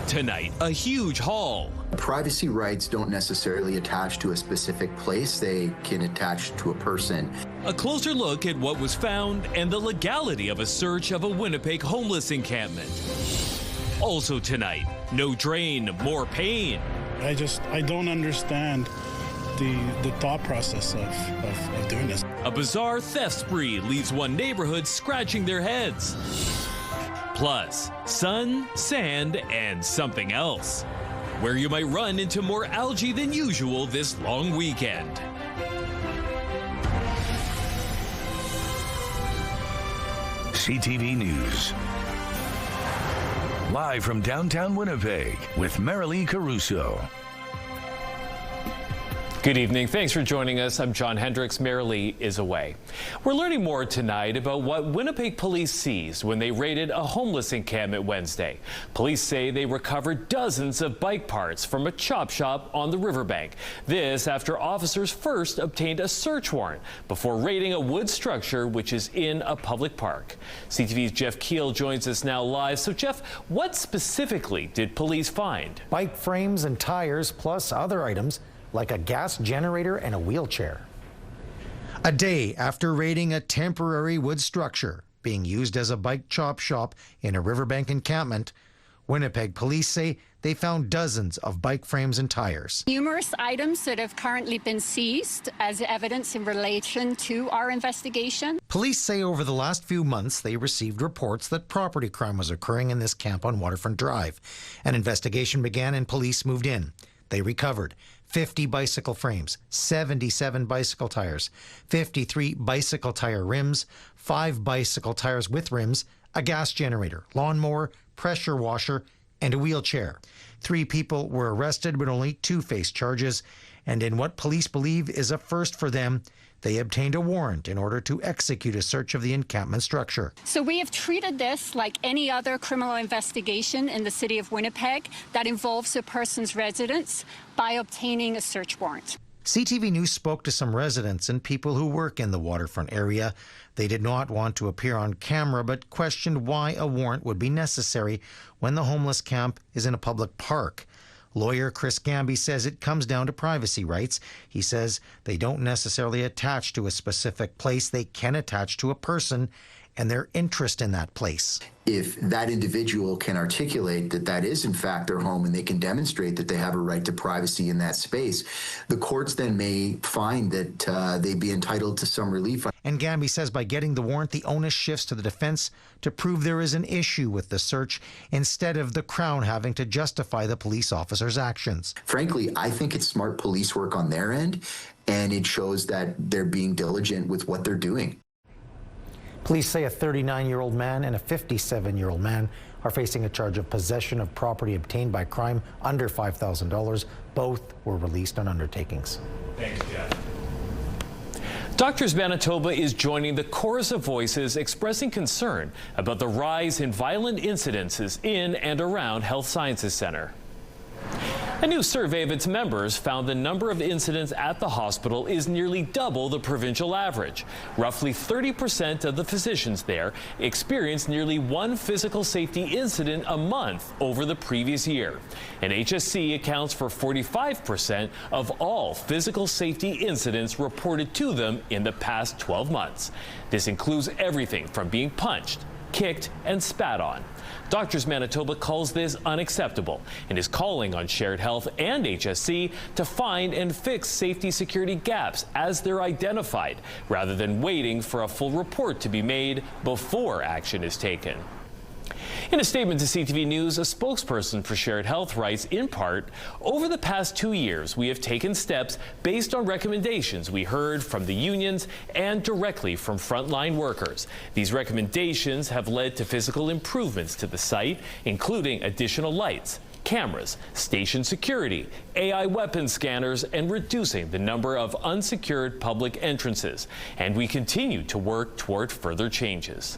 Tonight, a huge haul. Privacy rights don't necessarily attach to a specific place. They can attach to a person. A closer look at what was found and the legality of a search of a Winnipeg homeless encampment. Also tonight, no drain, more pain. I don't understand the thought process of doing this. A bizarre theft spree leaves one neighborhood scratching their heads. Plus, sun, sand, and something else. Where you might run into more algae than usual this long weekend. CTV News. Live from downtown Winnipeg with Marilee Caruso. Good evening. Thanks for joining us. I'm John Hendricks. Marilee is away. We're learning more tonight about what Winnipeg police seized when they raided a homeless encampment Wednesday. Police say they recovered dozens of bike parts from a chop shop on the riverbank. This after officers first obtained a search warrant before raiding a wood structure which is in a public park. CTV's Jeff Keel joins us now live. So Jeff, what specifically did police find? Bike frames and tires plus other items like a gas generator and a wheelchair. A day after raiding a temporary wood structure being used as a bike chop shop in a riverbank encampment, Winnipeg police say they found dozens of bike frames and tires. Numerous items that have currently been seized as evidence in relation to our investigation. Police say over the last few months they received reports that property crime was occurring in this camp on Waterfront Drive. An investigation began and police moved in. They recovered 50 bicycle frames, 77 bicycle tires, 53 bicycle tire rims, 5 bicycle tires with rims, a gas generator, lawnmower, pressure washer, and a wheelchair. 3 people were arrested, but only 2 faced charges. And in what police believe is a first for them, they obtained a warrant in order to execute a search of the encampment structure. So we have treated this like any other criminal investigation in the city of Winnipeg that involves a person's residence by obtaining a search warrant. CTV News spoke to some residents and people who work in the waterfront area. They did not want to appear on camera, but questioned why a warrant would be necessary when the homeless camp is in a public park. Lawyer Chris Gamby says it comes down to privacy rights. He says they don't necessarily attach to a specific place. They can attach to a person and their interest in that place. If that individual can articulate that that is in fact their home and they can demonstrate that they have a right to privacy in that space, the courts then may find that they'd be entitled to some relief. And Gamby says by getting the warrant, the onus shifts to the defense to prove there is an issue with the search instead of the Crown having to justify the police officer's actions. Frankly, I think it's smart police work on their end, and it shows that they're being diligent with what they're doing. Police say a 39-year-old man and a 57-year-old man are facing a charge of possession of property obtained by crime under $5,000. Both were released on undertakings. Thanks, Jeff. Doctors Manitoba is joining the chorus of voices expressing concern about the rise in violent incidences in and around Health Sciences Centre. A new survey of its members found the number of incidents at the hospital is nearly double the provincial average. Roughly 30% of the physicians there experienced nearly 1 physical safety incident a month over the previous year. And HSC accounts for 45% of all physical safety incidents reported to them in the past 12 months. This includes everything from being punched, kicked, and spat on. Doctors Manitoba calls this unacceptable and is calling on Shared Health and HSC to find and fix safety security gaps as they're identified, rather than waiting for a full report to be made before action is taken. In a statement to CTV News, a spokesperson for Shared Health writes, in part, over the past 2 years, we have taken steps based on recommendations we heard from the unions and directly from frontline workers. These recommendations have led to physical improvements to the site, including additional lights, cameras, station security, AI weapon scanners, and reducing the number of unsecured public entrances. And we continue to work toward further changes.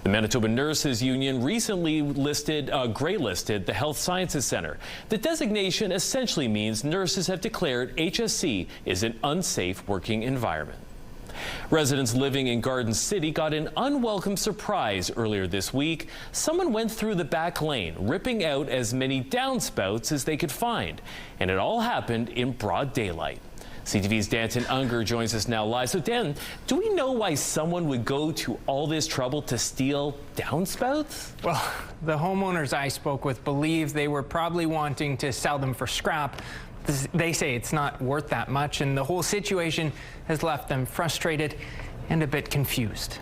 The Manitoba Nurses Union recently grey-listed the Health Sciences Centre. The designation essentially means nurses have declared HSC is an unsafe working environment. Residents living in Garden City got an unwelcome surprise earlier this week. Someone went through the back lane, ripping out as many downspouts as they could find. And it all happened in broad daylight. CTV's Danton Unger joins us now live. So Dan, do we know why someone would go to all this trouble to steal downspouts? Well, the homeowners I spoke with believe they were probably wanting to sell them for scrap. They say it's not worth that much, and the whole situation has left them frustrated and a bit confused.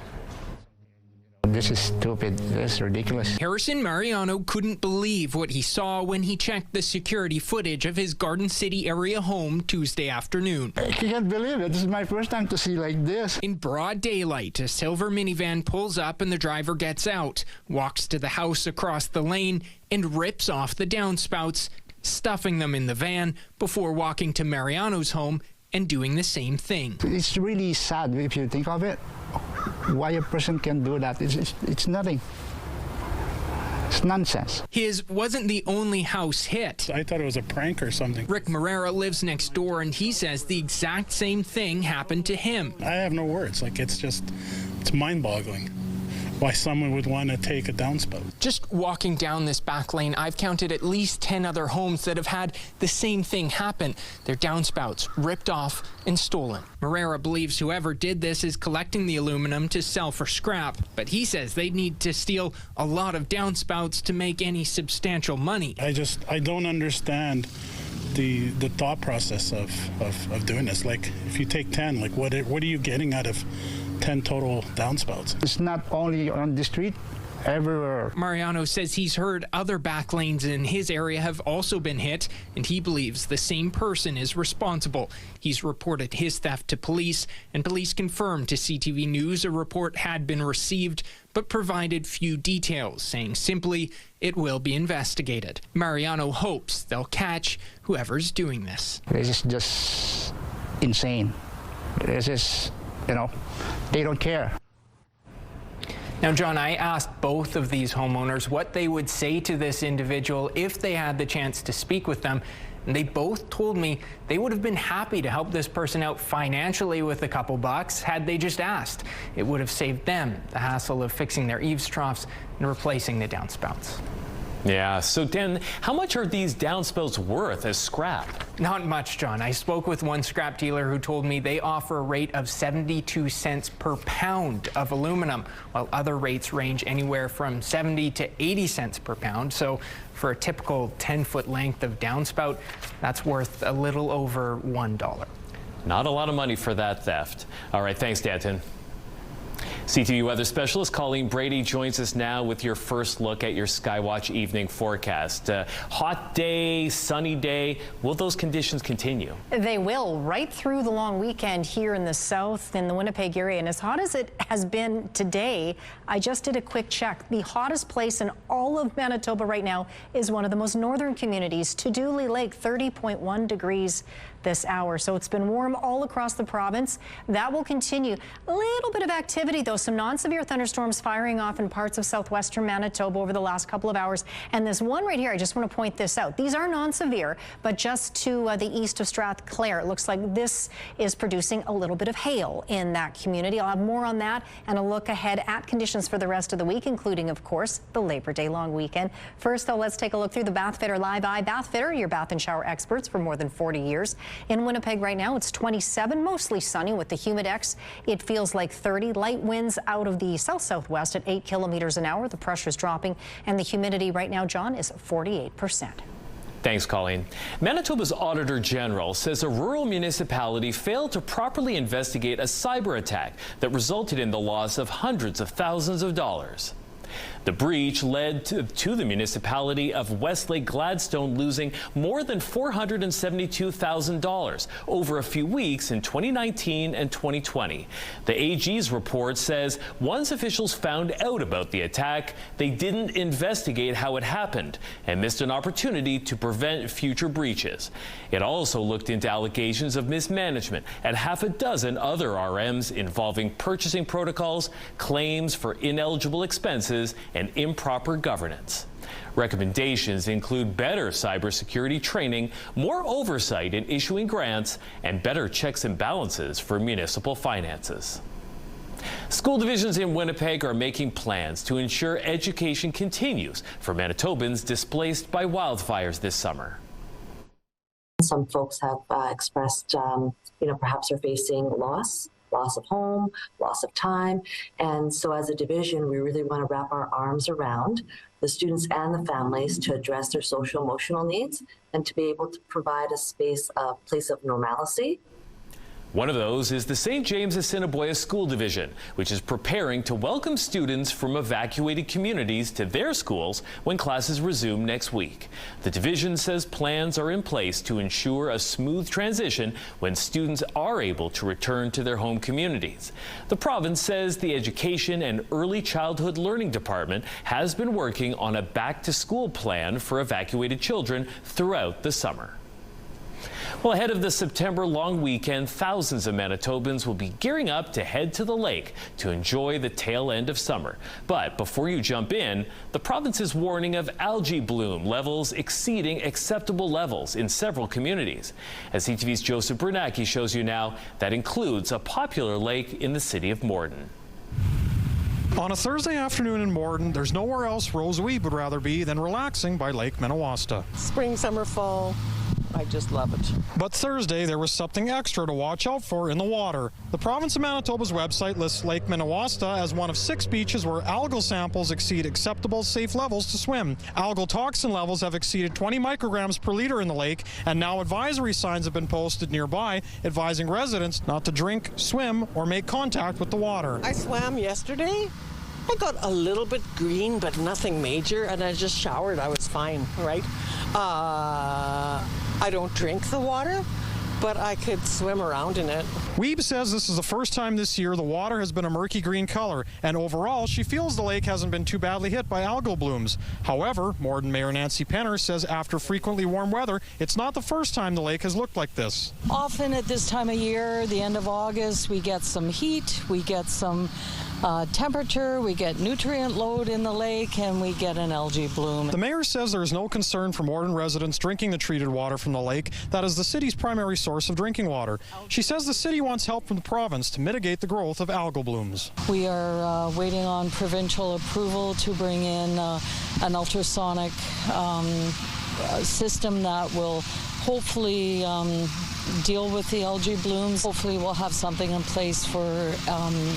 This is stupid. This is ridiculous. Harrison Mariano couldn't believe what he saw when he checked the security footage of his Garden City area home Tuesday afternoon. I can't believe it. This is my first time to see like this. In broad daylight, a silver minivan pulls up and the driver gets out, walks to the house across the lane, and rips off the downspouts, stuffing them in the van before walking to Mariano's home and doing the same thing. It's really sad if you think of it. Why a person can do that? It's nothing. It's nonsense. His wasn't the only house hit. I thought it was a prank or something. Rick Morera lives next door, and he says the exact same thing happened to him. I have no words. Like, it's mind-boggling why someone would want to take a downspout. Just walking down this back lane, I've counted at least 10 other homes that have had the same thing happen. Their downspouts ripped off and stolen. Morera believes whoever did this is collecting the aluminum to sell for scrap, but he says they'd need to steal a lot of downspouts to make any substantial money. I don't understand the thought process of doing this. Like, if you take 10, like, what are you getting out of 10 total downspouts? It's not only on the street, everywhere. Mariano says he's heard other back lanes in his area have also been hit, and he believes the same person is responsible. He's reported his theft to police, and police confirmed to CTV News a report had been received, but provided few details, saying simply it will be investigated. Mariano hopes they'll catch whoever's doing this. This is just insane. This is, they don't care. Now, John, I asked both of these homeowners what they would say to this individual if they had the chance to speak with them. And they both told me they would have been happy to help this person out financially with a couple bucks had they just asked. It would have saved them the hassle of fixing their eaves troughs and replacing the downspouts. Yeah, so Dan, how much are these downspouts worth as scrap? Not much, John. I spoke with one scrap dealer who told me they offer a rate of 72 cents per pound of aluminum, while other rates range anywhere from 70 to 80 cents per pound. So for a typical 10-foot length of downspout, that's worth a little over $1. Not a lot of money for that theft. All right, thanks, Danton. CTV weather specialist Colleen Brady joins us now with your first look at your Skywatch evening forecast. Hot day, sunny day. Will those conditions continue? They will, right through the long weekend here in the south, in the Winnipeg area. And as hot as it has been today, I just did a quick check. The hottest place in all of Manitoba right now is one of the most northern communities, Tuduli Lake, 30.1 degrees this hour. So it's been warm all across the province. That will continue. A little bit of activity, though. Some non-severe thunderstorms firing off in parts of southwestern Manitoba over the last couple of hours. And this one right here, I just want to point this out. These are non-severe, but just to the east of Strathclair, it looks like this is producing a little bit of hail in that community. I'll have more on that and a look ahead at conditions for the rest of the week, including, of course, the Labor Day long weekend. First, though, let's take a look through the Bathfitter Live Eye. Bathfitter, your bath and shower experts for more than 40 years. In Winnipeg right now, it's 27, mostly sunny with the humidex. It feels like 30. Light winds out of the south-southwest at 8 kilometers an hour. The pressure's dropping, and the humidity right now, John, is 48%. Thanks, Colleen. Manitoba's Auditor General says a rural municipality failed to properly investigate a cyber attack that resulted in the loss of hundreds of thousands of dollars. The breach led to the municipality of Westlake Gladstone losing more than $472,000 over a few weeks in 2019 and 2020. The AG's report says once officials found out about the attack, they didn't investigate how it happened and missed an opportunity to prevent future breaches. It also looked into allegations of mismanagement at half a dozen other RMs involving purchasing protocols, claims for ineligible expenses, and improper governance. Recommendations include better cybersecurity training, more oversight in issuing grants, and better checks and balances for municipal finances. School divisions in Winnipeg are making plans to ensure education continues for Manitobans displaced by wildfires this summer. Some folks have expressed, perhaps are facing loss of home, loss of time. And so as a division, we really want to wrap our arms around the students and the families to address their social emotional needs and to be able to provide a place of normalcy. One of those is the St. James Assiniboia School Division, which is preparing to welcome students from evacuated communities to their schools when classes resume next week. The division says plans are in place to ensure a smooth transition when students are able to return to their home communities. The province says the Education and Early Childhood Learning Department has been working on a back-to-school plan for evacuated children throughout the summer. Well, ahead of the September long weekend, thousands of Manitobans will be gearing up to head to the lake to enjoy the tail end of summer. But before you jump in, the province is warning of algae bloom levels exceeding acceptable levels in several communities. As CTV's Joseph Bernacki shows you now, that includes a popular lake in the city of Morden. On a Thursday afternoon in Morden, there's nowhere else Rose Weeb would rather be than relaxing by Lake Minneapolis. Spring, summer, fall. I just love it. But Thursday, there was something extra to watch out for in the water. The province of Manitoba's website lists Lake Minneapolis as one of 6 beaches where algal samples exceed acceptable safe levels to swim. Algal toxin levels have exceeded 20 micrograms per liter in the lake, and now advisory signs have been posted nearby advising residents not to drink, swim, or make contact with the water. I swam yesterday. I got a little bit green, but nothing major, and I just showered. I was fine, right? I don't drink the water, but I could swim around in it. Weeb says this is the first time this year the water has been a murky green color, and overall she feels the lake hasn't been too badly hit by algal blooms. However, Morden Mayor Nancy Penner says after frequently warm weather, it's not the first time the lake has looked like this. Often at this time of year, the end of August, we get some heat, we get some temperature, we get nutrient load in the lake, and we get an algae bloom. The mayor says there is no concern for Morden residents drinking the treated water from the lake. That is the city's primary source of drinking water. She says the city wants help from the province to mitigate the growth of algal blooms. We are waiting on provincial approval to bring in an ultrasonic system that will hopefully deal with the algae blooms. Hopefully we'll have something in place for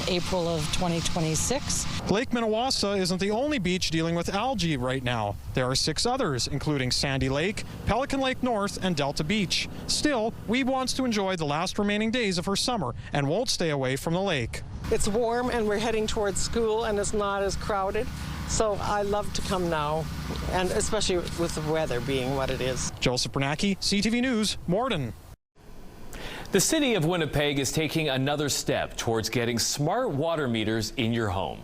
April of 2026. Lake Minnewaska isn't the only beach dealing with algae right now. There are 6 others, including Sandy Lake, Pelican Lake North, and Delta Beach. Still, Weeb wants to enjoy the last remaining days of her summer and won't stay away from the lake. It's warm and we're heading towards school and it's not as crowded. So I love to come now, and especially with the weather being what it is. Joseph Bernacki, CTV News, Morden. The city of Winnipeg is taking another step towards getting smart water meters in your home.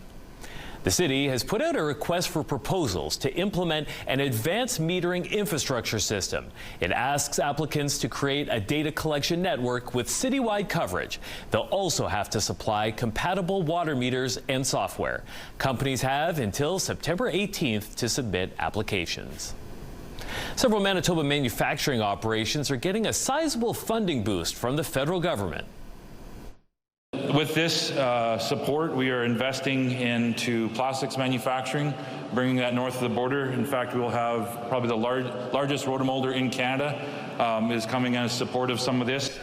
The city has put out a request for proposals to implement an advanced metering infrastructure system. It asks applicants to create a data collection network with citywide coverage. They'll also have to supply compatible water meters and software. Companies have until September 18th to submit applications. Several Manitoba manufacturing operations are getting a sizable funding boost from the federal government. With this support, we are investing into plastics manufacturing, bringing that north of the border. In fact, we will have probably the largest rotomolder in Canada is coming as support of some of this.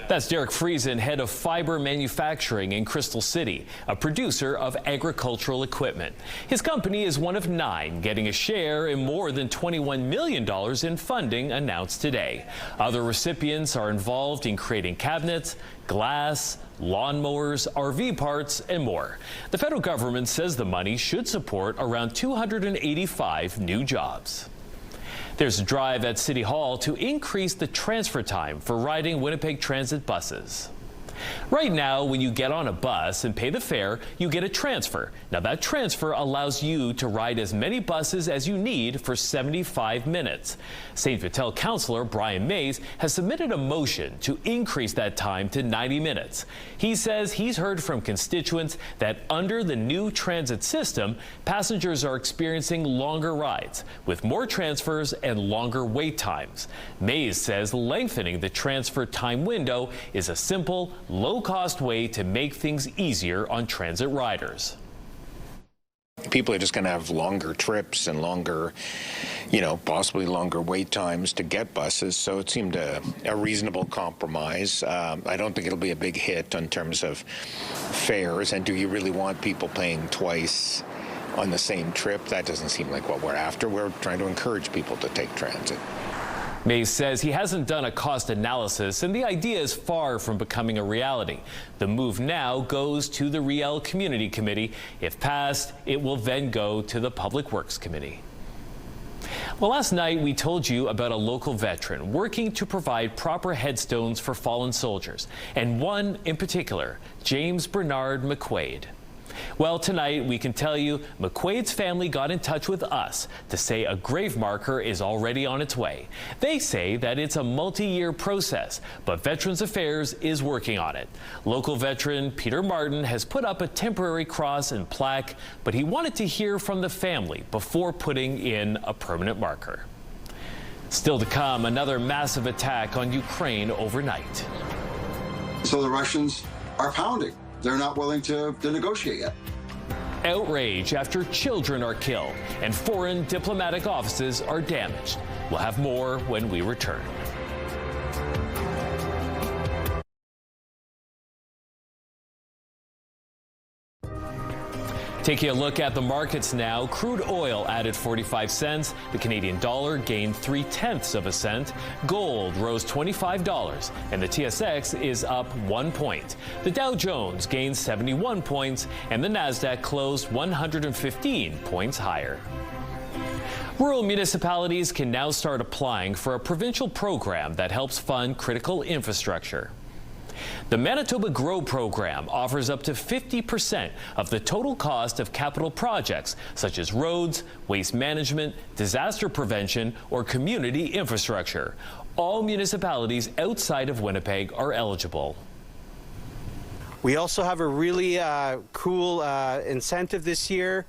That's Derek Friesen, head of fiber manufacturing in Crystal City, a producer of agricultural equipment. His company is one of 9 getting a share in more than $21 million in funding announced today. Other recipients are involved in creating cabinets, glass, lawnmowers, RV parts, and more. The federal government says the money should support around 285 new jobs. There's a drive at City Hall to increase the transfer time for riding Winnipeg Transit buses. Right now, when you get on a bus and pay the fare, you get a transfer. Now, that transfer allows you to ride as many buses as you need for 75 minutes. St. Vital councillor Brian Mays has submitted a motion to increase that time to 90 minutes. He says he's heard from constituents that under the new transit system, passengers are experiencing longer rides with more transfers and longer wait times. Mays says lengthening the transfer time window is a simple, low-cost way to make things easier on transit riders. People are just going to have longer trips and longer, possibly longer wait times to get buses. So it seemed a reasonable compromise. I don't think it'll be a big hit in terms of fares. And do you really want people paying twice on the same trip? That doesn't seem like what we're after. We're trying to encourage people to take transit. Mays says he hasn't done a cost analysis, and the idea is far from becoming a reality. The move now goes to the Riel Community Committee. If passed, it will then go to the Public Works Committee. Well, last night we told you about a local veteran working to provide proper headstones for fallen soldiers, and one in particular, James Bernard McQuaid. Well, tonight we can tell you McQuaid's family got in touch with us to say a grave marker is already on its way. They say that it's a multi-year process, but Veterans Affairs is working on it. Local veteran Peter Martin has put up a temporary cross and plaque, but he wanted to hear from the family before putting in a permanent marker. Still to come, another massive attack on Ukraine overnight. So the Russians are pounding. They're not willing to negotiate yet. Outrage after children are killed and foreign diplomatic offices are damaged. We'll have more when we return. Taking a look at the markets now, crude oil added 45 cents. The Canadian dollar gained 0.3 cents. Gold rose $25, and the TSX is up 1 point. The Dow Jones gained 71 points, and the Nasdaq closed 115 points higher. Rural municipalities can now start applying for a provincial program that helps fund critical infrastructure. The Manitoba Grow program offers up to 50% of the total cost of capital projects such as roads, waste management, disaster prevention, or community infrastructure. All municipalities outside of Winnipeg are eligible. We also have a really cool incentive this year.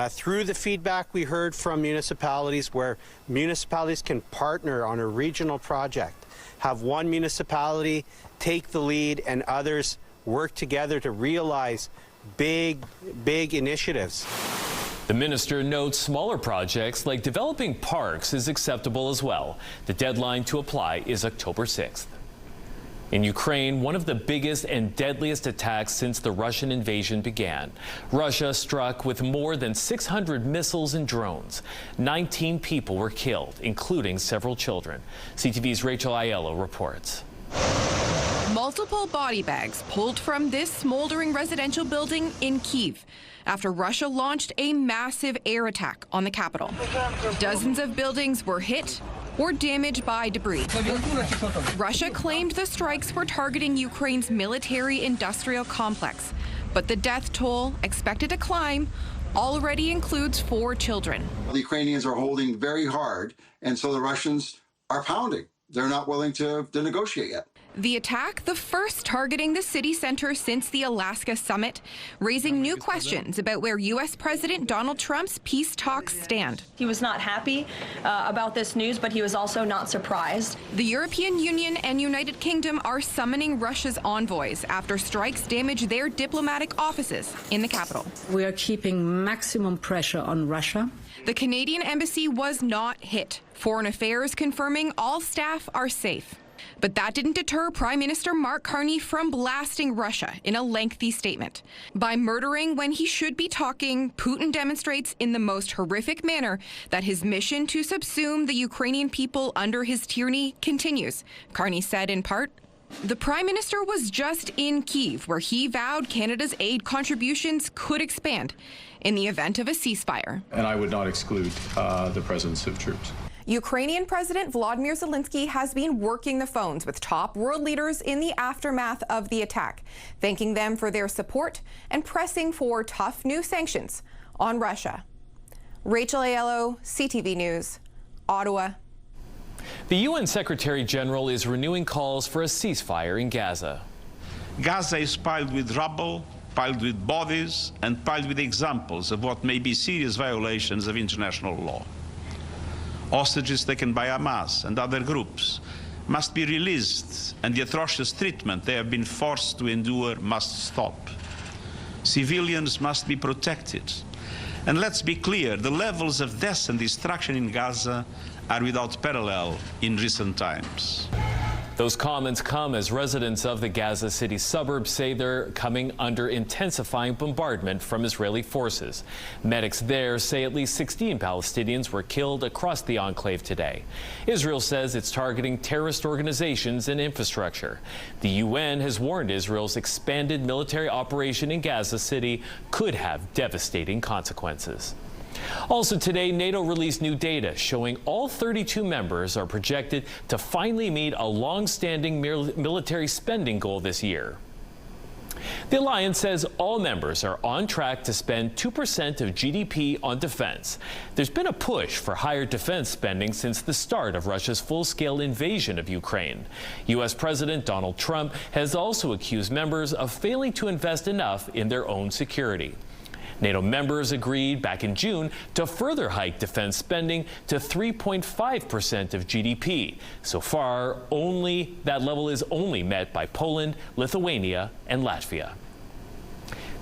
Through the feedback we heard from municipalities, where municipalities can partner on a regional project, have one municipality take the lead and others work together to realize big initiatives. The minister notes smaller projects like developing parks is acceptable as well. The deadline to apply is October 6th. In Ukraine, one of the biggest and deadliest attacks since the Russian invasion began. Russia struck with more than 600 missiles and drones. 19 people were killed, including several children. CTV's Rachel Aiello reports. Multiple body bags pulled from this smoldering residential building in Kyiv after Russia launched a massive air attack on the capital. Dozens of buildings were hit or damaged by debris. Russia claimed the strikes were targeting Ukraine's military-industrial complex, but the death toll, expected to climb, already includes 4 children. The Ukrainians are holding very hard, and so the Russians are pounding. They're not willing to negotiate yet. The attack, the first targeting the city center since the Alaska summit, raising new questions about where U.S. President Donald Trump's peace talks stand. He was not happy about this news, but he was also not surprised. The European Union and United Kingdom are summoning Russia's envoys after strikes damage their diplomatic offices in the capital. We are keeping maximum pressure on Russia. The Canadian embassy was not hit. Foreign Affairs confirming all staff are safe. But that didn't deter Prime Minister Mark Carney from blasting Russia in a lengthy statement. By murdering when he should be talking, Putin demonstrates in the most horrific manner that his mission to subsume the Ukrainian people under his tyranny continues, Carney said in part. The Prime Minister was just in Kyiv, where he vowed Canada's aid contributions could expand in the event of a ceasefire. And I would not exclude the presence of troops. Ukrainian President Volodymyr Zelensky has been working the phones with top world leaders in the aftermath of the attack, thanking them for their support and pressing for tough new sanctions on Russia. Rachel Aiello, CTV News, Ottawa. The UN Secretary General is renewing calls for a ceasefire in Gaza. Gaza is piled with rubble, piled with bodies, and piled with examples of what may be serious violations of international law. Hostages taken by Hamas and other groups must be released, and the atrocious treatment they have been forced to endure must stop. Civilians must be protected. And let's be clear, the levels of death and destruction in Gaza are without parallel in recent times. Those comments come as residents of the Gaza City suburbs say they're coming under intensifying bombardment from Israeli forces. Medics there say at least 16 Palestinians were killed across the enclave today. Israel says it's targeting terrorist organizations and infrastructure. The UN has warned Israel's expanded military operation in Gaza City could have devastating consequences. Also today, NATO released new data showing all 32 members are projected to finally meet a long-standing military spending goal this year. The alliance says all members are on track to spend 2% of GDP on defense. There's been a push for higher defense spending since the start of Russia's full-scale invasion of Ukraine. U.S. President Donald Trump has also accused members of failing to invest enough in their own security. NATO members agreed back in June to further hike defense spending to 3.5% of GDP. So far, that level is only met by Poland, Lithuania, and Latvia.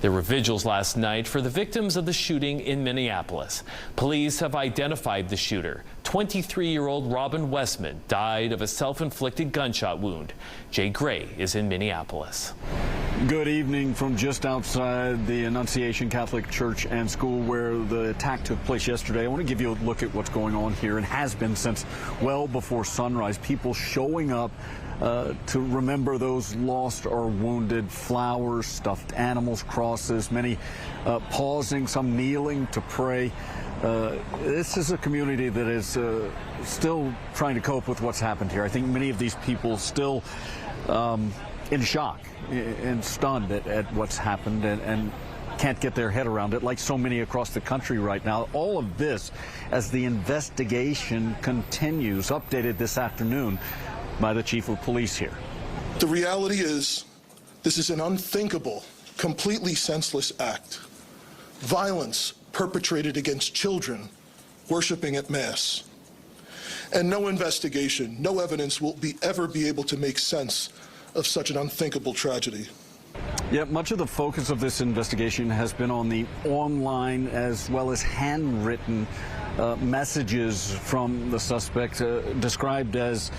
There were vigils last night for the victims of the shooting in Minneapolis. Police have identified the shooter. 23-year-old Robin Westman died of a self-inflicted gunshot wound. Jay Gray is in Minneapolis. Good evening from just outside the Annunciation Catholic Church and School where the attack took place yesterday. I want to give you a look at what's going on here and has been since well before sunrise. People showing up to remember those lost or wounded, flowers, stuffed animals, crosses, many pausing, some kneeling to pray. This is a community that is still trying to cope with what's happened here. I think many of these people still in shock and stunned at what's happened and can't get their head around it, like so many across the country right now. All of this as the investigation continues, updated this afternoon by the chief of police here. The reality is, this is an unthinkable, completely senseless act. Violence perpetrated against children worshiping at Mass. And no investigation, no evidence will ever be able to make sense of such an unthinkable tragedy. Yeah, much of the focus of this investigation has been on the online as well as handwritten messages from the suspect, described as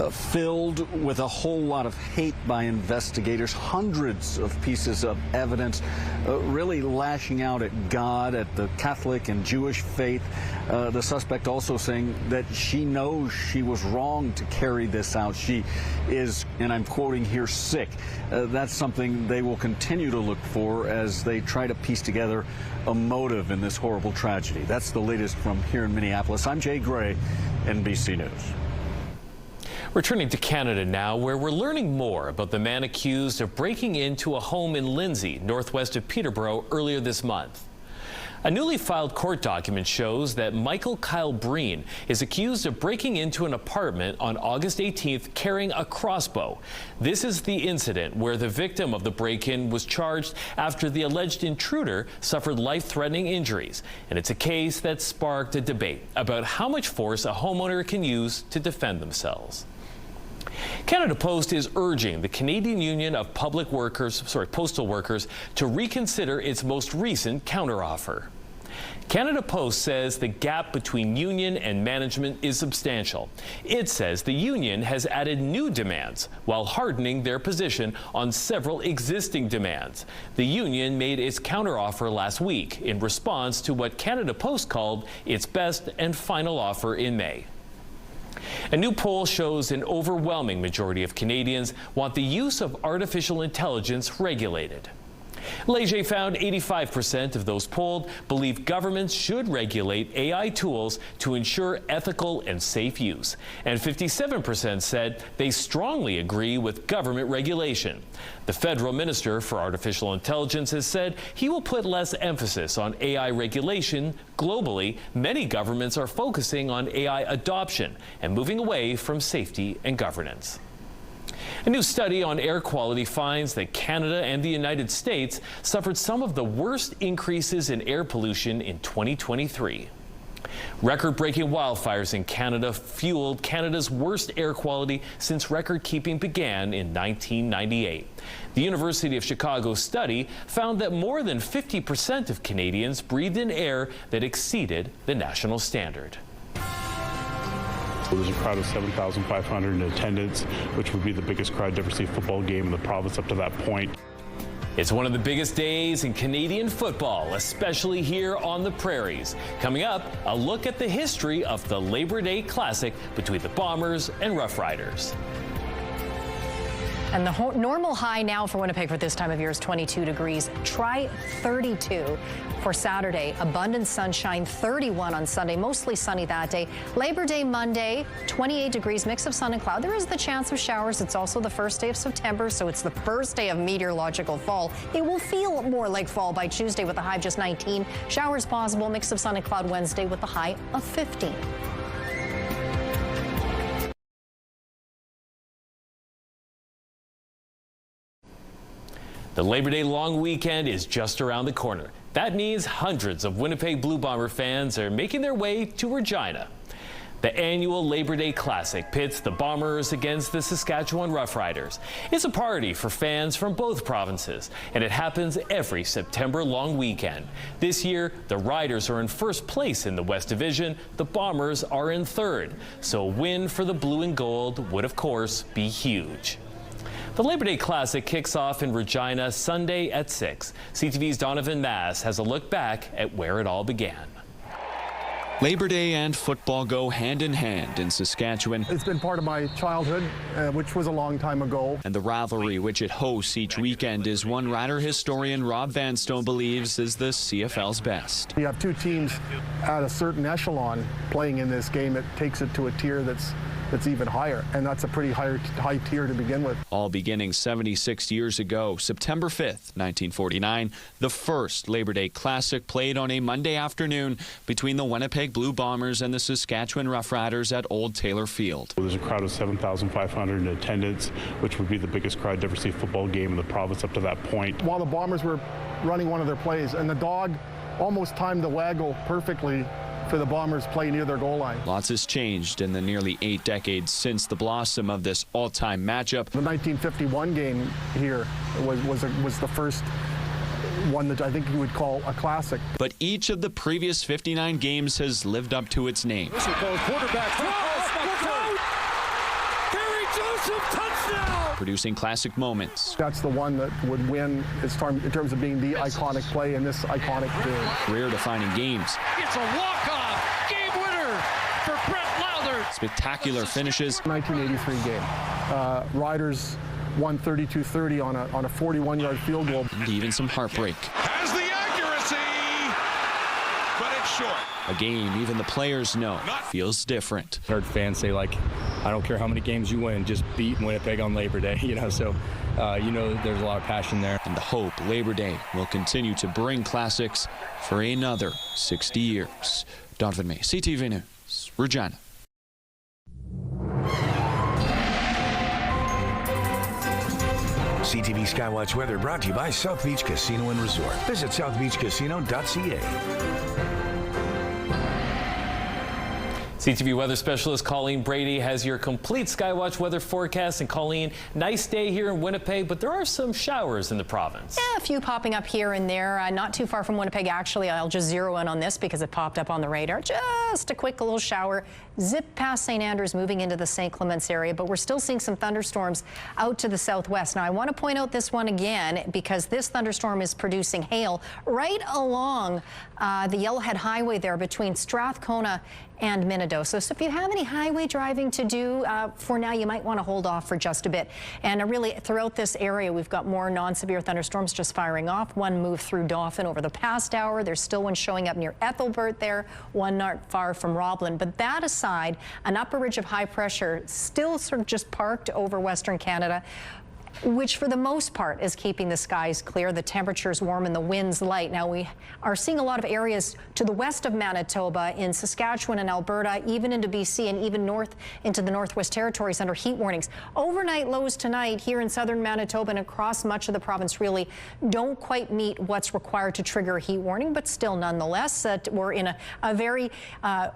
filled with a whole lot of hate by investigators, hundreds of pieces of evidence, really lashing out at God, at the Catholic and Jewish faith. The suspect also saying that she knows she was wrong to carry this out. She is, and I'm quoting here, sick. That's something they will continue to look for as they try to piece together a motive in this horrible tragedy. That's the latest from here in Minneapolis. I'm Jay Gray, NBC News. Returning to Canada now, where we're learning more about the man accused of breaking into a home in Lindsay, northwest of Peterborough, earlier this month. A newly filed court document shows that Michael Kyle Breen is accused of breaking into an apartment on August 18th carrying a crossbow. This is the incident where the victim of the break-in was charged after the alleged intruder suffered life-threatening injuries. And it's a case that sparked a debate about how much force a homeowner can use to defend themselves. Canada Post is urging the Canadian Union of Postal Workers to reconsider its most recent counteroffer. Canada Post says the gap between union and management is substantial. It says the union has added new demands while hardening their position on several existing demands. The union made its counteroffer last week in response to what Canada Post called its best and final offer in May. A new poll shows an overwhelming majority of Canadians want the use of artificial intelligence regulated. Algae found 85% of those polled believe governments should regulate AI tools to ensure ethical and safe use. And 57% said they strongly agree with government regulation. The federal minister for artificial intelligence has said he will put less emphasis on AI regulation globally. Many governments are focusing on AI adoption and moving away from safety and governance. A new study on air quality finds that Canada and the United States suffered some of the worst increases in air pollution in 2023. Record-breaking wildfires in Canada fueled Canada's worst air quality since record-keeping began in 1998. The University of Chicago study found that more than 50% of Canadians breathed in air that exceeded the national standard. There's a crowd of 7,500 in attendance, which would be the biggest crowd to ever see a football game in the province up to that point. It's one of the biggest days in Canadian football, especially here on the prairies. Coming up, a look at the history of the Labor Day Classic between the Bombers and Rough Riders. And the normal high now for Winnipeg for this time of year is 22 degrees. Try 32 for Saturday. Abundant sunshine, 31 on Sunday, mostly sunny that day. Labor Day Monday, 28 degrees, mix of sun and cloud. There is the chance of showers. It's also the first day of September, so it's the first day of meteorological fall. It will feel more like fall by Tuesday with a high of just 19. Showers possible, mix of sun and cloud Wednesday with a high of 15. The Labor Day long weekend is just around the corner. That means hundreds of Winnipeg Blue Bomber fans are making their way to Regina. The annual Labor Day Classic pits the Bombers against the Saskatchewan Roughriders. It's a party for fans from both provinces, and it happens every September long weekend. This year, the Riders are in first place in the West Division. The Bombers are in third. So a win for the Blue and Gold would, of course, be huge. The Labor Day Classic kicks off in Regina Sunday at 6. CTV's Donovan Mass has a look back at where it all began. Labor Day and football go hand in hand in Saskatchewan. It's been part of my childhood, which was a long time ago. And the rivalry which it hosts each weekend is one Rider historian Rob Vanstone believes is the CFL's best. You have two teams at a certain echelon playing in this game. It takes it to a tier that's even higher, and that's a pretty high tier to begin with. All beginning 76 years ago, September 5th, 1949, the first Labor Day Classic played on a Monday afternoon between the Winnipeg Blue Bombers and the Saskatchewan Roughriders at Old Taylor Field. There's a crowd of 7,500 in attendance, which would be the biggest crowd to ever see a football game in the province up to that point. While the Bombers were running one of their plays, and the dog almost timed the waggle perfectly for the Bombers play near their goal line. Lots has changed in the nearly 8 decades since the blossom of this all-time matchup. The 1951 game here was the first one that I think you would call a classic. But each of the previous 59 games has lived up to its name. This goes quarterback. Gary Joseph, touchdown! Producing classic moments. That's the one that would win in terms of being the iconic play in this iconic game. Career-defining games. It's a walk-off game winner for Brett Lowther. Spectacular finishes. 1983 game. Riders won 32-30 on a 41-yard field goal. And even some heartbreak. Has the accuracy, but it's short. A game even the players know feels different. Heard fans say, like, I don't care how many games you win, just beat Winnipeg on Labor Day, so there's a lot of passion there. And the hope Labor Day will continue to bring classics for another 60 years. Donovan May, CTV News, Regina. CTV Skywatch weather brought to you by South Beach Casino and Resort. Visit southbeachcasino.ca. CTV weather specialist Colleen Brady has your complete Skywatch weather forecast. And Colleen, nice day here in Winnipeg, but there are some showers in the province. Yeah, a few popping up here and there. Not too far from Winnipeg, actually. I'll just zero in on this because it popped up on the radar. Just a quick little shower. Zip past St. Andrews, moving into the St. Clements area, but we're still seeing some thunderstorms out to the southwest. Now, I want to point out this one again because this thunderstorm is producing hail right along the Yellowhead Highway there between Strathcona and Minneapolis. So if you have any highway driving to do for now, you might want to hold off for just a bit. And really throughout this area, we've got more non-severe thunderstorms just firing off. One moved through Dauphin over the past hour. There's still one showing up near Ethelbert there, one not far from Roblin. But that aside, an upper ridge of high pressure still sort of just parked over Western Canada, which for the most part is keeping the skies clear, the temperatures warm and the winds light. Now we are seeing a lot of areas to the west of Manitoba, in Saskatchewan and Alberta, even into BC and even north into the Northwest Territories under heat warnings. Overnight lows tonight here in southern Manitoba and across much of the province really don't quite meet what's required to trigger a heat warning, but still nonetheless we're in a very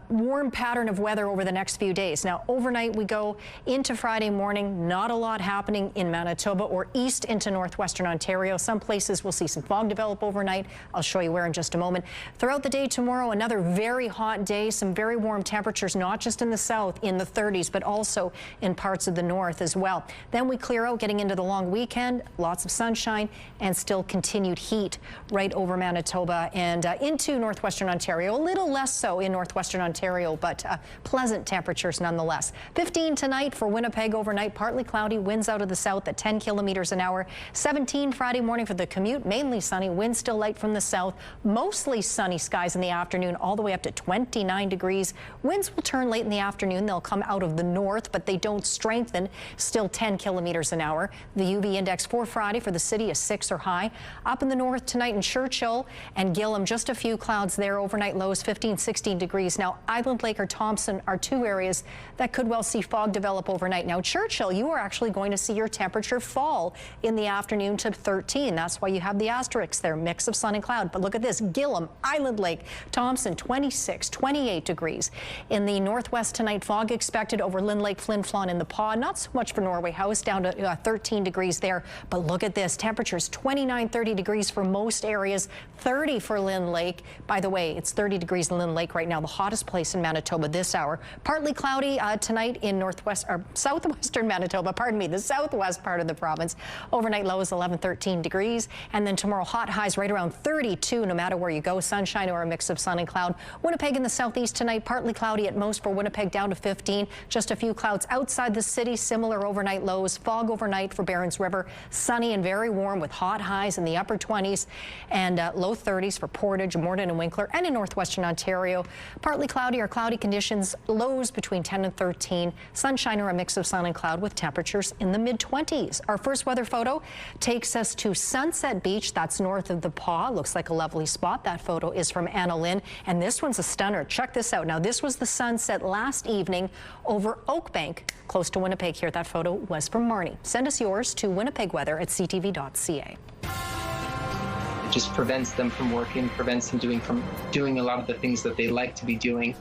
warm pattern of weather over the next few days. Now overnight we go into Friday morning, not a lot happening in Manitoba or east into northwestern Ontario. Some places will see some fog develop overnight. I'll show you where in just a moment. Throughout the day tomorrow, another very hot day, some very warm temperatures, not just in the south in the 30s, but also in parts of the north as well. Then we clear out getting into the long weekend, lots of sunshine and still continued heat right over Manitoba and into northwestern Ontario. A little less so in northwestern Ontario, but pleasant temperatures nonetheless. 15 tonight for Winnipeg overnight, partly cloudy, winds out of the south at 10 kilometers an hour. 17 Friday morning for the commute, mainly sunny, winds still light from the south, mostly sunny skies in the afternoon, all the way up to 29 degrees. Winds will turn late in the afternoon. They'll come out of the north, but they don't strengthen, still 10 kilometers an hour. The UV index for Friday for the city is 6 or high. Up in the north tonight in Churchill and Gillam, just a few clouds there, overnight lows 15, 16 degrees. Now Island Lake or Thompson are two areas that could well see fog develop overnight. Now Churchill, you are actually going to see your temperature fall in the afternoon to 13. That's why you have the asterisks there, mix of sun and cloud. But look at this, Gillam, Island Lake, Thompson, 26, 28 degrees. In the northwest tonight, fog expected over Lynn Lake, Flin Flon in the Paw. Not so much for Norway House, down to 13 degrees there. But look at this, temperatures 29, 30 degrees for most areas, 30 for Lynn Lake. By the way, it's 30 degrees in Lynn Lake right now, the hottest place in Manitoba this hour. Partly cloudy tonight in northwest or southwestern Manitoba, pardon me, the southwest part of the province. Overnight lows 11, 13 degrees. And then tomorrow, hot highs right around 32, no matter where you go. Sunshine or a mix of sun and cloud. Winnipeg in the southeast tonight, partly cloudy at most for Winnipeg, down to 15. Just a few clouds outside the city, similar overnight lows. Fog overnight for Barons River. Sunny and very warm with hot highs in the upper 20s and low 30s for Portage, Morden and Winkler. And in northwestern Ontario, partly cloudy or cloudy conditions, lows between 10 and 13. Sunshine or a mix of sun and cloud with temperatures in the mid-20s. Our first weather photo takes us to Sunset Beach. That's north of the Paw. Looks like a lovely spot. That photo is from Anna Lynn, and this one's a stunner. Check this out. Now, this was the sunset last evening over Oakbank, close to Winnipeg here. That photo was from Marnie. Send us yours to winnipegweather@ctv.ca. It just prevents them from working, prevents them from doing a lot of the things that they like to be doing.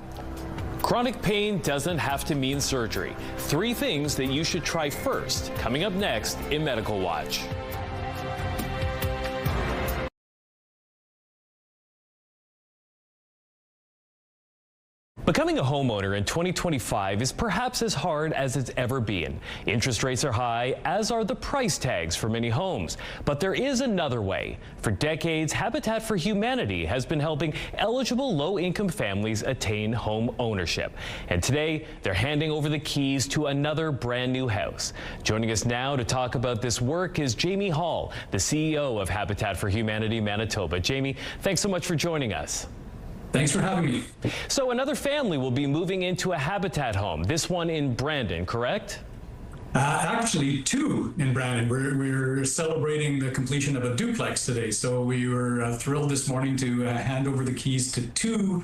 Chronic pain doesn't have to mean surgery. 3 things that you should try first, coming up next in Medical Watch. Becoming a homeowner in 2025 is perhaps as hard as it's ever been. Interest rates are high, as are the price tags for many homes. But there is another way. For decades, Habitat for Humanity has been helping eligible low-income families attain home ownership. And today, they're handing over the keys to another brand new house. Joining us now to talk about this work is Jamie Hall, the CEO of Habitat for Humanity Manitoba. Jamie, thanks so much for joining us. Thanks for having me. So another family will be moving into a Habitat home, this one in Brandon, correct? Actually, 2 in Brandon. We're celebrating the completion of a duplex today, so we were thrilled this morning to hand over the keys to 2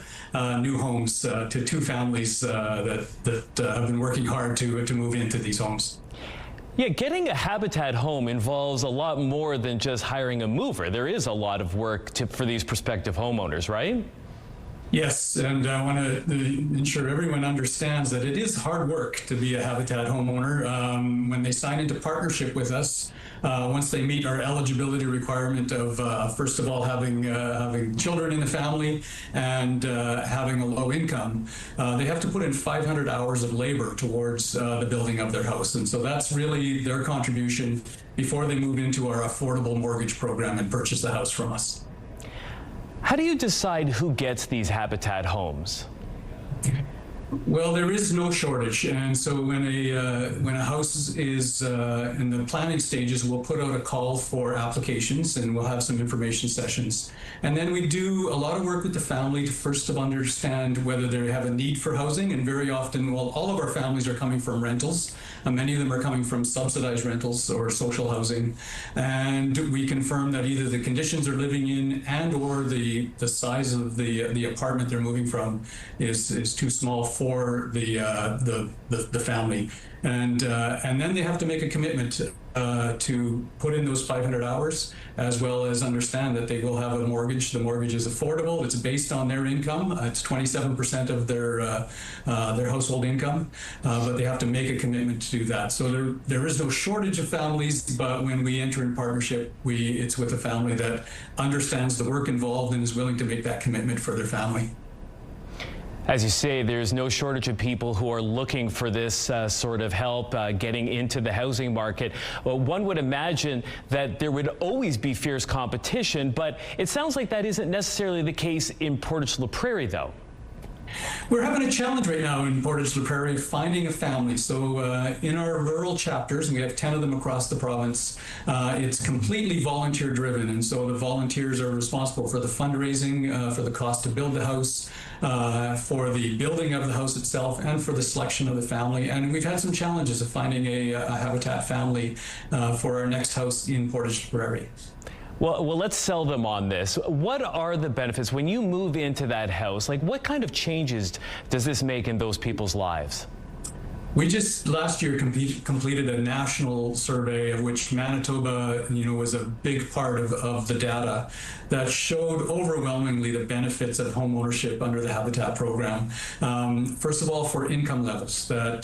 new homes to 2 families that have been working hard to move into these homes. Yeah, getting a Habitat home involves a lot more than just hiring a mover. There is a lot of work for these prospective homeowners, right? Yes, and I want to ensure everyone understands that it is hard work to be a Habitat homeowner. When they sign into partnership with us, once they meet our eligibility requirement of, first of all, having children in the family and having a low income, they have to put in 500 hours of labor towards the building of their house. And so that's really their contribution before they move into our affordable mortgage program and purchase the house from us. How do you decide who gets these Habitat homes? Well, there is no shortage, and so when a house is in the planning stages, we'll put out a call for applications, and we'll have some information sessions. And then we do a lot of work with the family to first of understand whether they have a need for housing, and very often, well, all of our families are coming from rentals, and many of them are coming from subsidized rentals or social housing, and we confirm that either the conditions they're living in and or the size of the apartment they're moving from is too small for the family, and then they have to make a commitment to put in those 500 hours, as well as understand that they will have a mortgage. The mortgage is affordable. It's based on their income. It's 27% of their household income, but they have to make a commitment to do that. So there is no shortage of families, but when we enter in partnership, it's with a family that understands the work involved and is willing to make that commitment for their family. As you say, there's no shortage of people who are looking for this sort of help getting into the housing market. Well, one would imagine that there would always be fierce competition, but it sounds like that isn't necessarily the case in Portage-la Prairie, though. We're having a challenge right now in Portage-la Prairie finding a family. So in our rural chapters, and we have 10 of them across the province, it's completely volunteer driven. And so the volunteers are responsible for the fundraising, for the cost to build the house, for the building of the house itself, and for the selection of the family. And we've had some challenges of finding a habitat family for our next house in Portage-la Prairie. Well, let's sell them on this. What are the benefits when you move into that house? Like, what kind of changes does this make in those people's lives? We just last year completed a national survey of which Manitoba, was a big part of the data that showed overwhelmingly the benefits of home ownership under the Habitat program. First of all, for income levels, that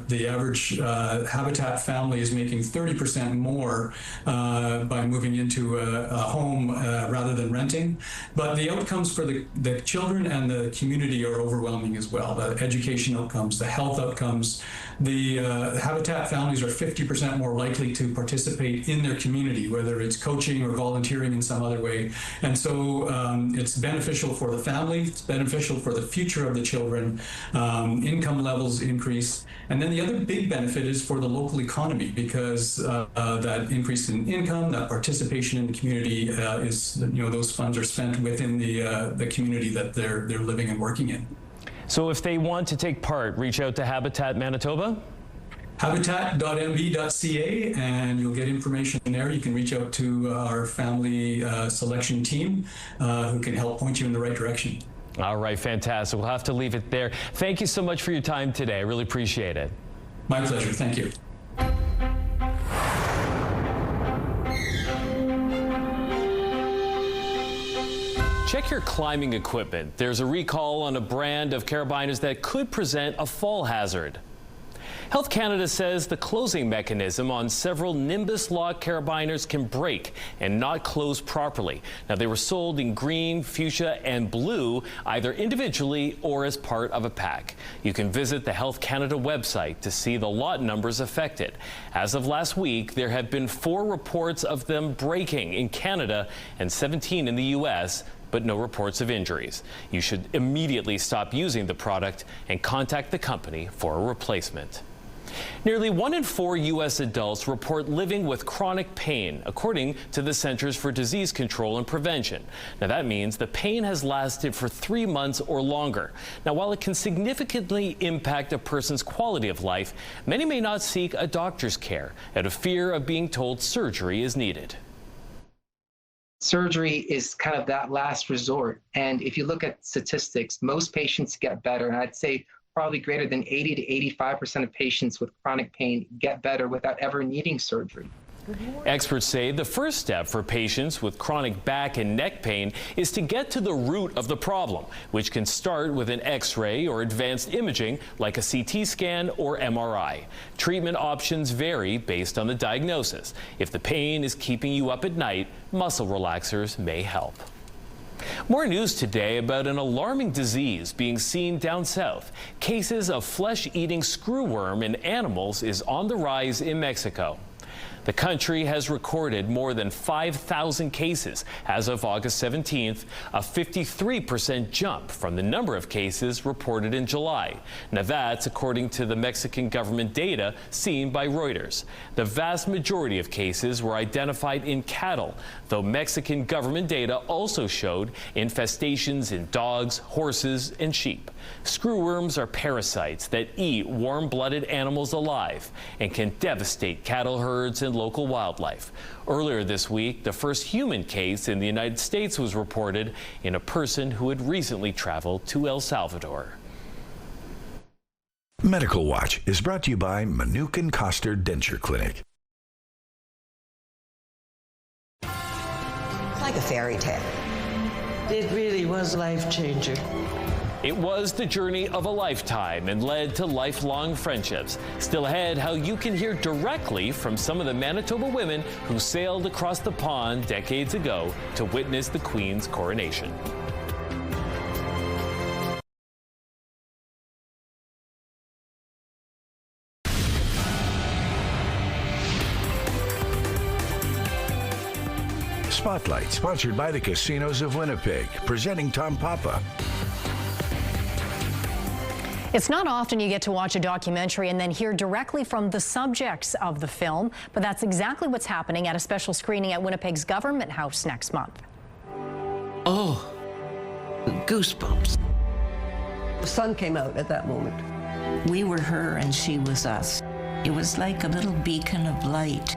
the average Habitat family is making 30% more by moving into a home rather than renting. But the outcomes for the children and the community are overwhelming as well. The education outcomes, the health outcomes. The Habitat families are 50% more likely to participate in their community, whether it's coaching or volunteering in some other way. And so it's beneficial for the family, it's beneficial for the future of the children, income levels increase. And then the other big benefit is for the local economy, because that increase in income, that participation in the community is, those funds are spent within the community that they're living and working in. So if they want to take part, reach out to Habitat Manitoba? Habitat.mb.ca, and you'll get information there. You can reach out to our family selection team who can help point you in the right direction. All right, fantastic. We'll have to leave it there. Thank you so much for your time today. I really appreciate it. My pleasure. Thank you. Check your climbing equipment. There's a recall on a brand of carabiners that could present a fall hazard. Health Canada says the closing mechanism on several Nimbus lock carabiners can break and not close properly. Now, they were sold in green, fuchsia, and blue, either individually or as part of a pack. You can visit the Health Canada website to see the lot numbers affected. As of last week, there have been 4 reports of them breaking in Canada and 17 in the U.S., but no reports of injuries. You should immediately stop using the product and contact the company for a replacement. Nearly 1 in 4 U.S. adults report living with chronic pain, according to the Centers for Disease Control and Prevention. Now, that means the pain has lasted for 3 months or longer. Now, while it can significantly impact a person's quality of life, many may not seek a doctor's care out of fear of being told surgery is needed. Surgery is kind of that last resort. And if you look at statistics, most patients get better. And I'd say probably greater than 80 to 85% of patients with chronic pain get better without ever needing surgery. Experts say the first step for patients with chronic back and neck pain is to get to the root of the problem, which can start with an X-ray or advanced imaging like a CT scan or MRI. Treatment options vary based on the diagnosis. If the pain is keeping you up at night, muscle relaxers may help. More news today about an alarming disease being seen down south. Cases of flesh-eating screwworm in animals is on the rise in Mexico. The country has recorded more than 5,000 cases as of August 17th, a 53% jump from the number of cases reported in July. Now that's according to the Mexican government data seen by Reuters. The vast majority of cases were identified in cattle, though Mexican government data also showed infestations in dogs, horses, and sheep. Screwworms are parasites that eat warm-blooded animals alive and can devastate cattle herds and local wildlife. Earlier this week, the first human case in the United States was reported in a person who had recently traveled to El Salvador. Medical Watch is brought to you by Manuke and Koster Denture Clinic. It's like a fairy tale. It really was life-changing. It was the journey of a lifetime and led to lifelong friendships. Still ahead, how you can hear directly from some of the Manitoba women who sailed across the pond decades ago to witness the Queen's coronation. Spotlight, sponsored by the Casinos of Winnipeg, presenting Tom Papa. It's not often you get to watch a documentary and then hear directly from the subjects of the film, but that's exactly what's happening at a special screening at Winnipeg's Government House next month. Oh, goosebumps. The sun came out at that moment. We were her and she was us. It was like a little beacon of light.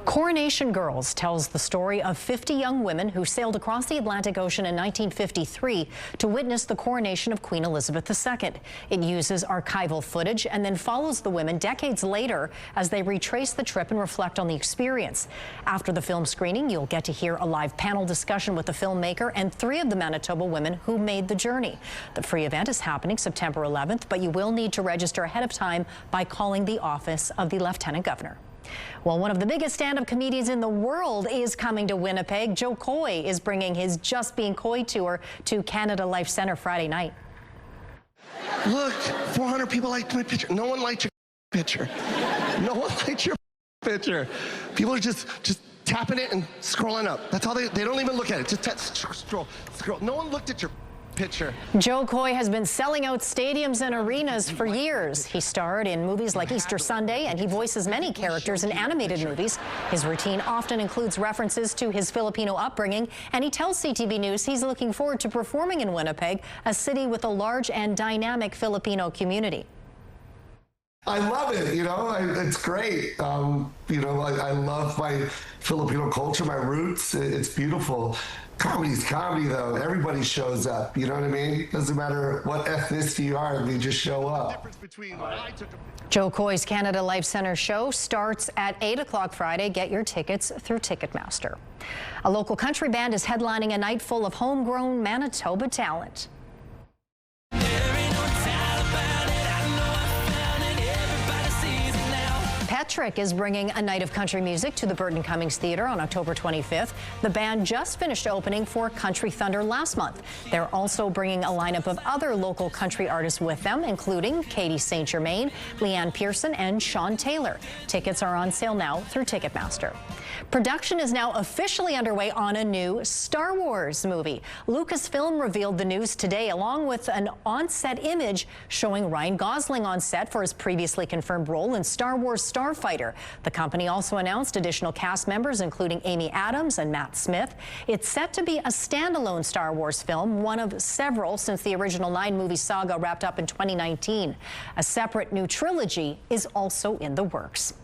Coronation Girls tells the story of 50 young women who sailed across the Atlantic Ocean in 1953 to witness the coronation of Queen Elizabeth II. It uses archival footage and then follows the women decades later as they retrace the trip and reflect on the experience. After the film screening, you'll get to hear a live panel discussion with the filmmaker and 3 of the Manitoba women who made the journey. The free event is happening September 11th, but you will need to register ahead of time by calling the office of the Lieutenant Governor. Well, one of the biggest stand-up comedians in the world is coming to Winnipeg. Joe Coy is bringing his Just Being Coy tour to Canada Life Centre Friday night. Look, 400 people liked my picture. No one liked your picture. No one liked your picture. People are just tapping it and scrolling up. That's all they don't even look at it. Just scroll. No one looked at your picture. Joe Coy has been selling out stadiums and arenas for years. He starred in movies like Easter Sunday, and he voices many characters in animated movies. His routine often includes references to his Filipino upbringing, and he tells CTV News he's looking forward to performing in Winnipeg, a city with a large and dynamic Filipino community. I love it, it's great. I love my Filipino culture, my roots. It's beautiful. Comedy's comedy, though. Everybody shows up, you know what I mean? Doesn't matter what ethnicity you are, they just show up. Joe Coy's Canada Life Centre show starts at 8 o'clock Friday. Get your tickets through Ticketmaster. A local country band is headlining a night full of homegrown Manitoba talent. Petrick is bringing a night of country music to the Burton Cummings Theatre on October 25th. The band just finished opening for Country Thunder last month. They're also bringing a lineup of other local country artists with them, including Katie St. Germain, Leanne Pearson, and Sean Taylor. Tickets are on sale now through Ticketmaster. Production is now officially underway on a new Star Wars movie. Lucasfilm revealed the news today, along with an on-set image showing Ryan Gosling on set for his previously confirmed role in Star Wars Starfighter. The company also announced additional cast members, including Amy Adams and Matt Smith. It's set to be a standalone Star Wars film, one of several since the original 9-movie saga wrapped up in 2019. A separate new trilogy is also in the works.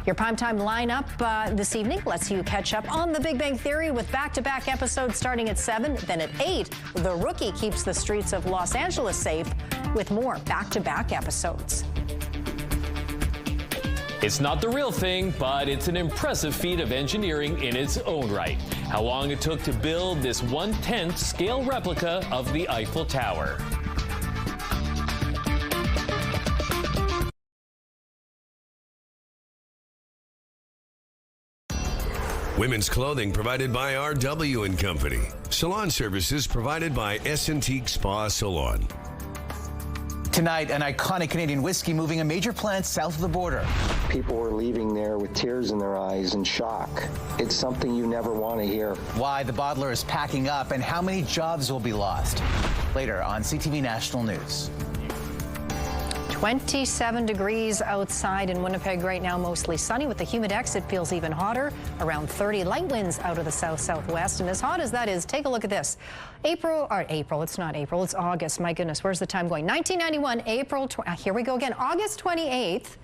Your primetime lineup this evening lets you catch up on The Big Bang Theory with back-to-back episodes starting at 7. Then at 8, The Rookie keeps the streets of Los Angeles safe with more back-to-back episodes. It's not the real thing, but it's an impressive feat of engineering in its own right. How long it took to build this 1/10 scale replica of the Eiffel Tower. Women's clothing provided by R.W. & Company. Salon services provided by S. Antique Spa Salon. Tonight, an iconic Canadian whiskey moving a major plant south of the border. People were leaving there with tears in their eyes and shock. It's something you never want to hear. Why the bottler is packing up and how many jobs will be lost. Later on CTV National News. 27 degrees outside in Winnipeg right now, mostly sunny. With the humidex, it feels even hotter, around 30. Light winds out of the south-southwest. And as hot as that is, take a look at this. April, it's not April, it's August. My goodness, where's the time going? 1991, here we go again. August 28th,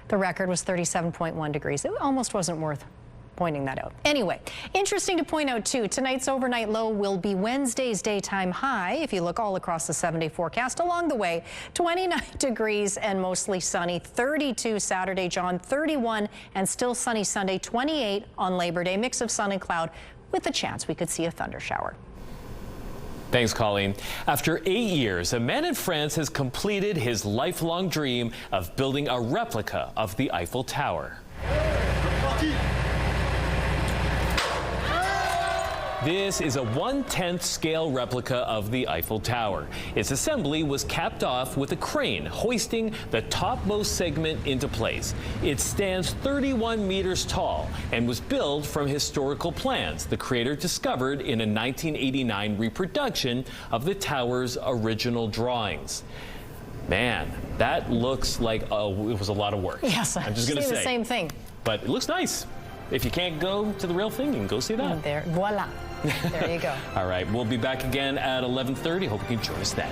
the record was 37.1 degrees. It almost wasn't worth pointing that out. Anyway, interesting to point out too, tonight's overnight low will be Wednesday's daytime high. If you look all across the 7-day forecast along the way, 29 degrees and mostly sunny, 32 Saturday, John, 31 and still sunny Sunday, 28 on Labor Day, mix of sun and cloud with the chance we could see a thunder shower. Thanks, Colleen. After 8 years, a man in France has completed his lifelong dream of building a replica of the Eiffel Tower. This is a 1/10 scale replica of the Eiffel Tower. Its assembly was capped off with a crane hoisting the topmost segment into place. It stands 31 meters tall and was built from historical plans the creator discovered in a 1989 reproduction of the tower's original drawings. Man, that looks like it was a lot of work. Yes, I'm just going to say the same thing. But it looks nice. If you can't go to the real thing, you can go see that. There, voila. There you go. All right, we'll be back again at 11:30. Hope you can join us then.